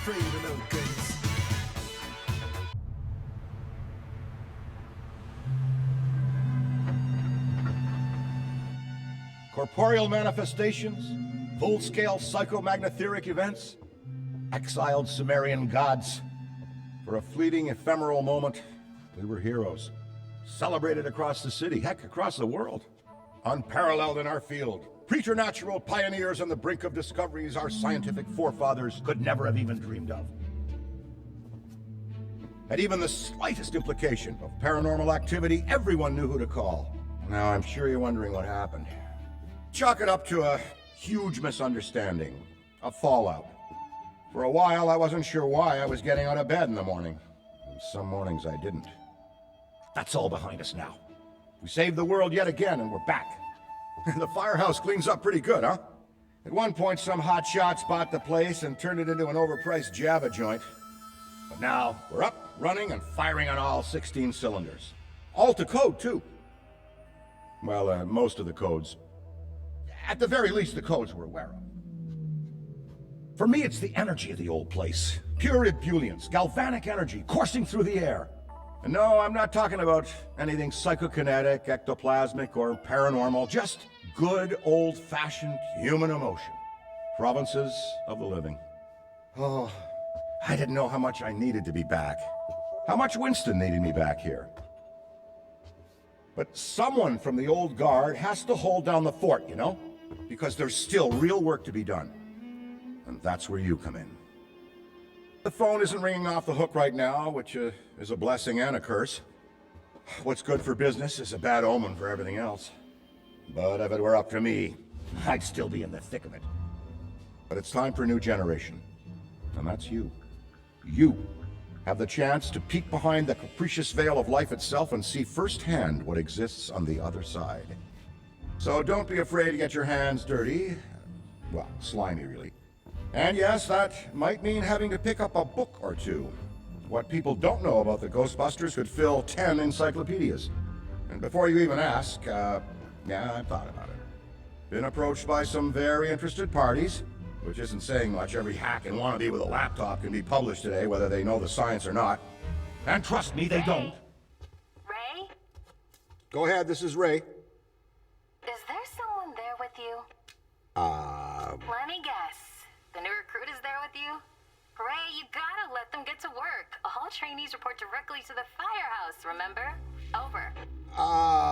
afraid of no goods. Corporeal manifestations, full-scale psychomagnetheric events, exiled Sumerian gods. For a fleeting, ephemeral moment, we were heroes. Celebrated across the city, heck, across the world. Unparalleled in our field. Preternatural pioneers on the brink of discoveries our scientific forefathers could never have even dreamed of. At even the slightest implication of paranormal activity, everyone knew who to call. Now, I'm sure you're wondering what happened. Chalk it up to a huge misunderstanding, a fallout. For a while, I wasn't sure why I was getting out of bed in the morning. And some mornings I didn't. That's all behind us now. We saved the world yet again, and we're back. The firehouse cleans up pretty good, huh? At one point, some hotshots bought the place and turned it into an overpriced Java joint. But now, we're up, running, and firing on all 16 cylinders. All to code, too. Well, most of the codes. At the very least, the codes we're aware of. For me, it's the energy of the old place. Pure ebullience, galvanic energy coursing through the air. And no, I'm not talking about anything psychokinetic, ectoplasmic, or paranormal. Just good, old-fashioned human emotion. Provinces of the living. Oh, I didn't know how much I needed to be back. How much Winston needed me back here. But someone from the old guard has to hold down the fort, you know? Because there's still real work to be done. And that's where you come in. The phone isn't ringing off the hook right now, which is a blessing and a curse. What's good for business is a bad omen for everything else. But if it were up to me, I'd still be in the thick of it. But it's time for a new generation. And that's you. You have the chance to peek behind the capricious veil of life itself and see firsthand what exists on the other side. So don't be afraid to get your hands dirty. Well, slimy, really. And yes, that might mean having to pick up a book or two. What people don't know about the Ghostbusters could fill 10 encyclopedias. And before you even ask, yeah, I've thought about it. Been approached by some very interested parties, which isn't saying much. Every hack and wannabe with a laptop can be published today, whether they know the science or not. And trust me, they don't. Ray? Go ahead, this is Ray. Is there someone there with you? Let me guess. The new recruit is there with you? Ray, you gotta let them get to work. All trainees report directly to the firehouse, remember? Over.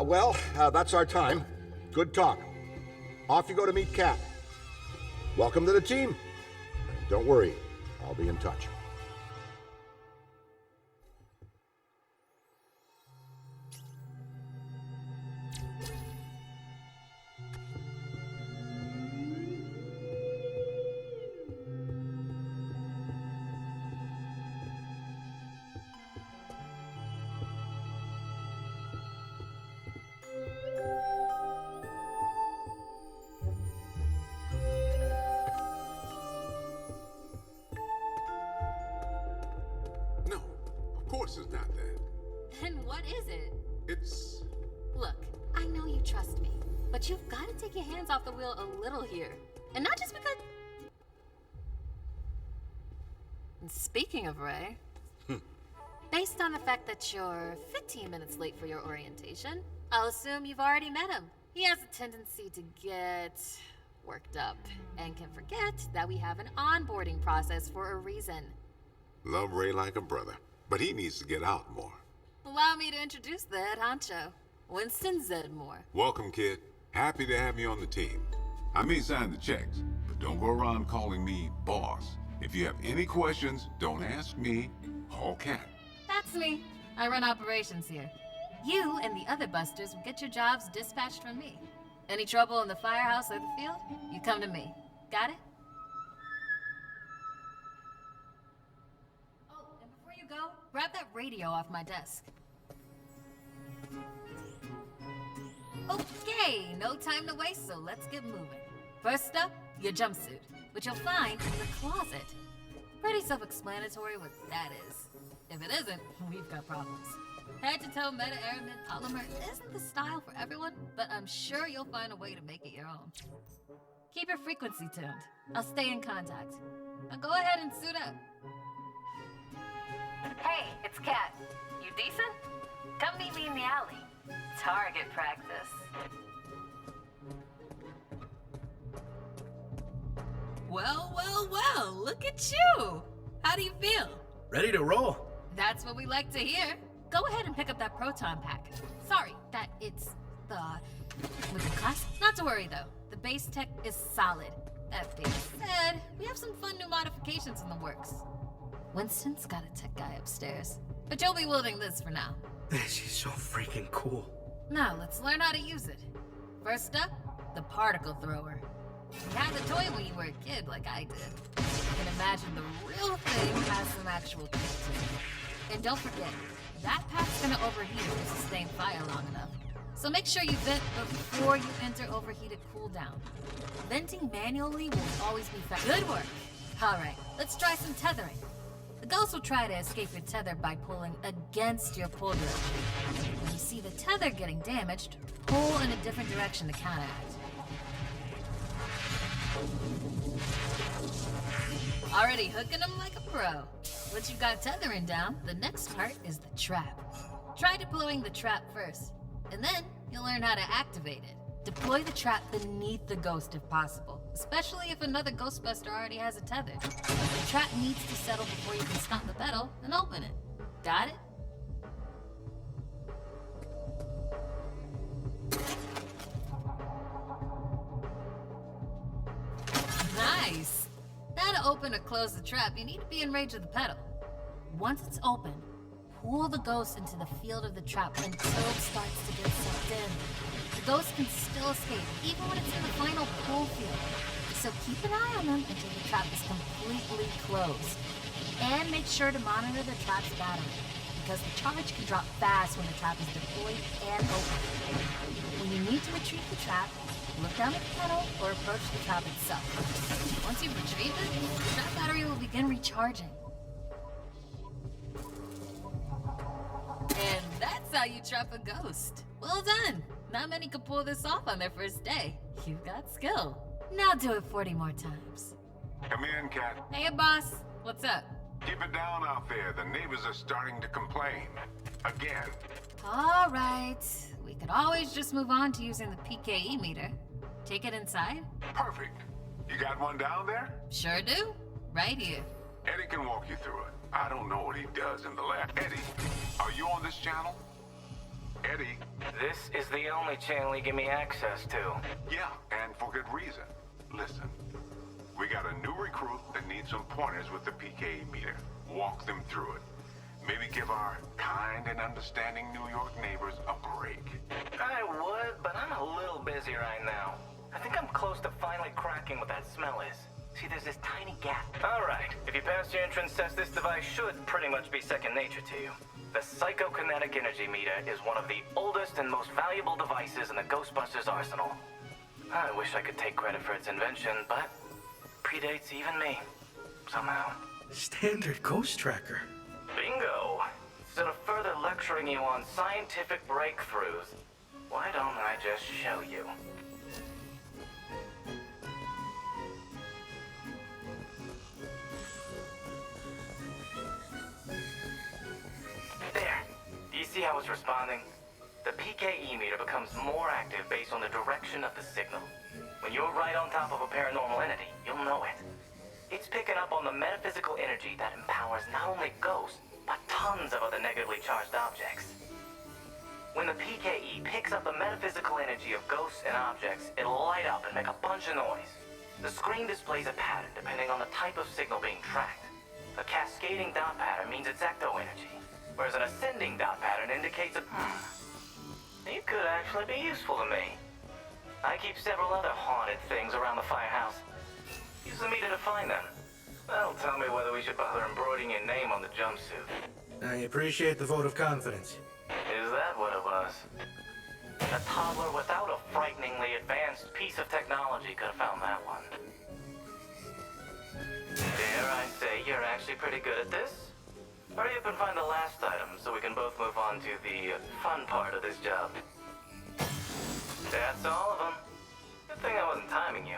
Well, that's our time. Good talk. Off you go to meet Kat. Welcome to the team. And don't worry, I'll be in touch. No, of course it's not that. Then what is it? It's... Look, I know you trust me, but you've got to take your hands off the wheel a little here. And not just because... And speaking of Ray, based on the fact that you're 15 minutes late for your orientation, I'll assume you've already met him. He has a tendency to get worked up and can forget that we have an onboarding process for a reason. Love Ray like a brother, but he needs to get out more. Allow me to introduce the head honcho, Winston Zedmore. Welcome, kid. Happy to have you on the team. I may sign the checks, but don't go around calling me boss. If you have any questions, don't ask me, call Kat. That's me. I run operations here. You and the other busters will get your jobs dispatched from me. Any trouble in the firehouse or the field, you come to me. Got it? Oh, and before you go, grab that radio off my desk. Okay, no time to waste, so let's get moving. First up, your jumpsuit, which you'll find in the closet. Pretty self-explanatory what that is. If it isn't, we've got problems. Head-to-toe meta-aramid polymer isn't the style for everyone, but I'm sure you'll find a way to make it your own. Keep your frequency tuned. I'll stay in contact. Now go ahead and suit up. Hey, it's Kat. You decent? Come meet me in the alley. Target practice. Well, look at you! How do you feel? Ready to roll. That's what we like to hear. Go ahead and pick up that proton pack. Sorry, that it's the... with the class? Not to worry though. The base tech is solid. That being said, we have some fun new modifications in the works. Winston's got a tech guy upstairs, but you'll be wielding this for now. She's so freaking cool. Now, let's learn how to use it. First up, the particle thrower. You had the toy when you were a kid, like I did. You can imagine the real thing has some actual kick to it. And don't forget, that pack's gonna overheat if you sustain fire long enough. So make sure you vent before you enter overheated cooldown. Venting manually will always be fast. Good work! Alright, let's try some tethering. The ghost will try to escape your tether by pulling against your pull direction. When you see the tether getting damaged, pull in a different direction to counteract. Already hooking them like a pro. Once you've got tethering down, the next part is the trap. Try deploying the trap first, and then you'll learn how to activate it. Deploy the trap beneath the ghost if possible, especially if another Ghostbuster already has a tether. The trap needs to settle before you can stomp the pedal and open it. Got it? Nice! Now to open or close the trap, you need to be in range of the pedal. Once it's open, pull the ghost into the field of the trap until it starts to get sucked in. The ghost can still escape, even when it's in the final pull field. So keep an eye on them until the trap is completely closed. And make sure to monitor the trap's battery, because the charge can drop fast when the trap is deployed and open. When you need to retrieve the trap, look down at the pedal or approach the trap itself. Once you've retrieved it, the trap battery will begin recharging. And that's how you trap a ghost. Well done! Not many can pull this off on their first day. You've got skill. Now do it 40 more times. Come in, Cat. Hey, boss. What's up? Keep it down out there. The neighbors are starting to complain. Again. All right. We could always just move on to using the PKE meter. Take it inside? Perfect. You got one down there? Sure do. Right here. Eddie can walk you through it. I don't know what he does in the lab. Eddie, are you on this channel? Eddie? This is the only channel you give me access to. Yeah, and for good reason. Listen, we got a new recruit that needs some pointers with the PKE meter. Walk them through it. Maybe give our kind and understanding New York neighbors a break. I would, but I'm a little busy right now. I think I'm close to finally cracking what that smell is. See, there's this tiny gap. Alright, if you pass your entrance test, this device should pretty much be second nature to you. The psychokinetic energy meter is one of the oldest and most valuable devices in the Ghostbusters arsenal. I wish I could take credit for its invention, but predates even me. Somehow. Standard ghost tracker. Bingo! Instead of further lecturing you on scientific breakthroughs, why don't I just show you? There. Do you see how it's responding? The PKE meter becomes more active based on the direction of the signal. When you're right on top of a paranormal entity, you'll know it. It's picking up on the metaphysical energy that empowers not only ghosts, but tons of other negatively charged objects. When the PKE picks up the metaphysical energy of ghosts and objects, it'll light up and make a bunch of noise. The screen displays a pattern depending on the type of signal being tracked. A cascading dot pattern means it's ecto energy, whereas an ascending dot pattern indicates a... You could actually be useful to me. I keep several other haunted things around the firehouse. Use the meter to find them. That'll tell me whether we should bother embroidering your name on the jumpsuit. I appreciate the vote of confidence. Is that what it was? A toddler without a frighteningly advanced piece of technology could have found that one. Dare I say you're actually pretty good at this? Hurry up and find the last item so we can both move on to the fun part of this job. That's all of them. Good thing I wasn't timing you.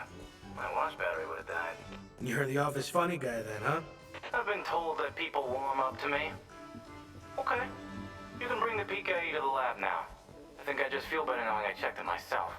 My watch battery would have died. You're the office funny guy then, huh? I've been told that people warm up to me. Okay. You can bring the PKE to the lab now. I think I just feel better knowing I checked it myself.